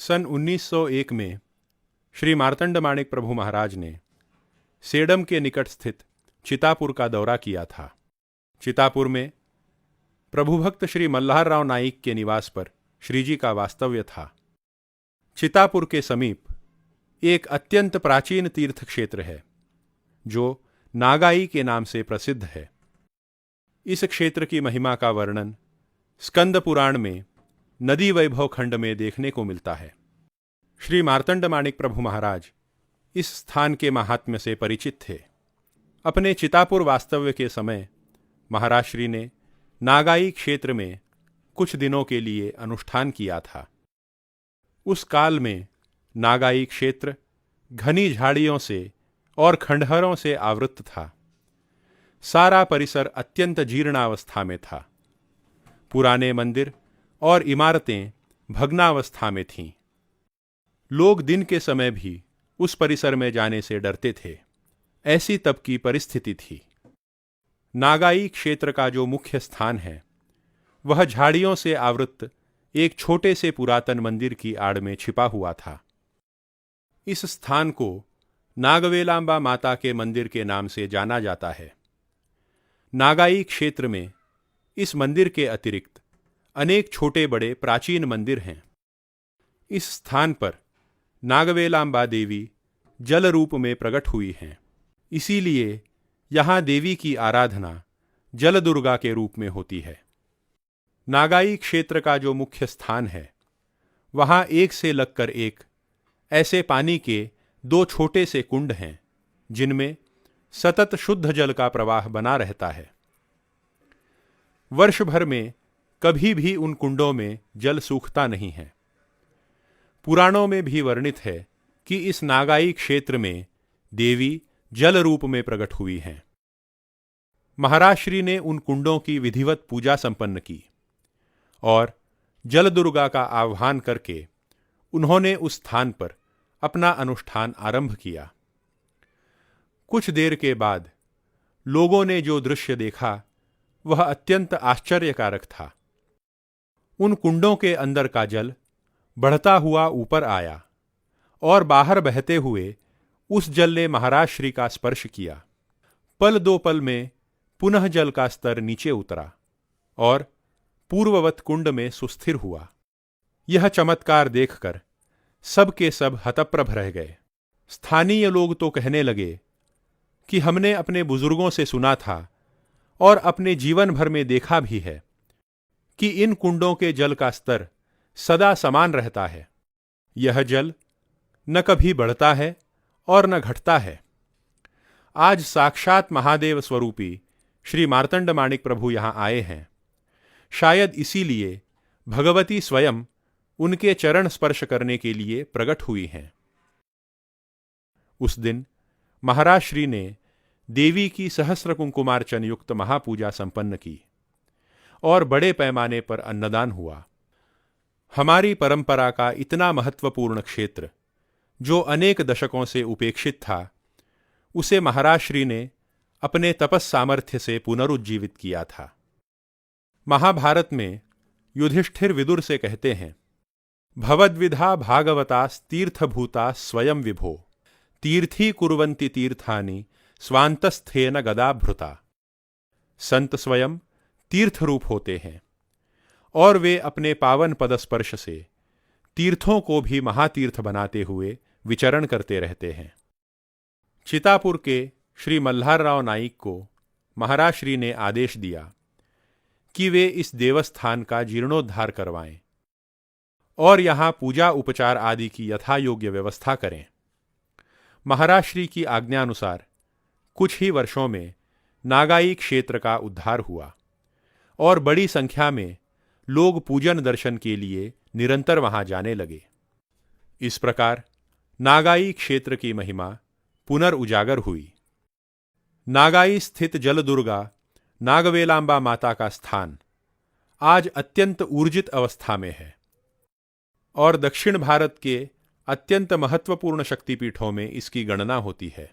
सन 1901 में श्री मार्तंड माणिक प्रभु महाराज ने सेडम के निकट स्थित चितापुर का दौरा किया था। चितापुर में प्रभु भक्त श्री मल्हार राव नाईक के निवास पर श्रीजी का वास्तव्य था। चितापुर के समीप एक अत्यंत प्राचीन तीर्थ क्षेत्र है जो नागाई के नाम से प्रसिद्ध है। इस क्षेत्र की महिमा का वर्णन स्कंद पुराण में नदी वैभव खंड में देखने को मिलता है। श्री मार्तंड माणिक प्रभु महाराज इस स्थान के महात्म्य से परिचित थे। अपने चितापुर वास्तव्य के समय महाराज श्री ने नागाई क्षेत्र में कुछ दिनों के लिए अनुष्ठान किया था। उस काल में नागाई क्षेत्र घनी झाड़ियों से और खंडहरों से आवृत था। सारा परिसर अत्यंत जीर्णावस्था में था। पुराने मंदिर और इमारतें भग्नावस्था में थीं। लोग दिन के समय भी उस परिसर में जाने से डरते थे। ऐसी तब की परिस्थिति थी। नागाई क्षेत्र का जो मुख्य स्थान है वह झाड़ियों से आवृत एक छोटे से पुरातन मंदिर की आड़ में छिपा हुआ था। इस स्थान को नागवेलांबा माता के मंदिर के नाम से जाना जाता है। नागाई क्षेत्र में इस मंदिर के अतिरिक्त अनेक छोटे बड़े प्राचीन मंदिर हैं। इस स्थान पर नागवेलांबा देवी जल रूप में प्रकट हुई हैं। इसीलिए यहाँ देवी की आराधना जल दुर्गा के रूप में होती है। नागाई क्षेत्र का जो मुख्य स्थान है वहाँ एक से लगकर एक ऐसे पानी के दो छोटे से कुंड हैं जिनमें सतत शुद्ध जल का प्रवाह बना रहता है। वर्ष भर में कभी भी उन कुंडों में जल सूखता नहीं है। पुराणों में भी वर्णित है कि इस नागाई क्षेत्र में देवी जल रूप में प्रकट हुई हैं। महाराज श्री ने उन कुंडों की विधिवत पूजा संपन्न की और जल दुर्गा का आह्वान करके उन्होंने उस स्थान पर अपना अनुष्ठान आरंभ किया। कुछ देर के बाद लोगों ने जो दृश्य देखा वह अत्यंत आश्चर्यकारक था। उन कुंडों के अंदर का जल बढ़ता हुआ ऊपर आया और बाहर बहते हुए उस जल ने महाराज श्री का स्पर्श किया। पल दो पल में पुनः जल का स्तर नीचे उतरा और पूर्ववत कुंड में सुस्थिर हुआ। यह चमत्कार देखकर सब के सब हतप्रभ रह गए। स्थानीय लोग तो कहने लगे कि हमने अपने बुजुर्गों से सुना था और अपने जीवन भर में देखा भी है कि इन कुंडों के जल का स्तर सदा समान रहता है। यह जल न कभी बढ़ता है और न घटता है। आज साक्षात महादेव स्वरूपी श्री मार्तंड माणिक प्रभु यहाँ आए हैं। शायद इसीलिए भगवती स्वयं उनके चरण स्पर्श करने के लिए प्रकट हुई हैं। उस दिन महाराज श्री ने देवी की सहस्र कुंकुमार्चन युक्त महापूजा संपन्न की और बड़े पैमाने पर अन्नदान हुआ। हमारी परंपरा का इतना महत्वपूर्ण क्षेत्र जो अनेक दशकों से उपेक्षित था, उसे महाराज श्री ने अपने तपस सामर्थ्य से पुनरुज्जीवित किया था। महाभारत में युधिष्ठिर विदुर से कहते हैं, भवद्विधा भागवतास्तीर्थभूता स्वयं विभो तीर्थी कुर्वन्ति तीर्थानि स्वांतस्थेन गदाभृता। संत स्वयं तीर्थ रूप होते हैं और वे अपने पावन पदस्पर्श से तीर्थों को भी महातीर्थ बनाते हुए विचरण करते रहते हैं। चितापुर के श्री मल्हार राव नाईक को महाराज श्री ने आदेश दिया कि वे इस देवस्थान का जीर्णोद्धार करवाएं और यहाँ पूजा उपचार आदि की यथायोग्य व्यवस्था करें। महाराज श्री की आज्ञानुसार कुछ ही वर्षों में नागाई क्षेत्र का उद्धार हुआ और बड़ी संख्या में लोग पूजन दर्शन के लिए निरंतर वहां जाने लगे। इस प्रकार नागाई क्षेत्र की महिमा पुनर्उजागर हुई। नागाई स्थित जल दुर्गा नागवेलांबा माता का स्थान आज अत्यंत ऊर्जित अवस्था में है और दक्षिण भारत के अत्यंत महत्वपूर्ण शक्तिपीठों में इसकी गणना होती है।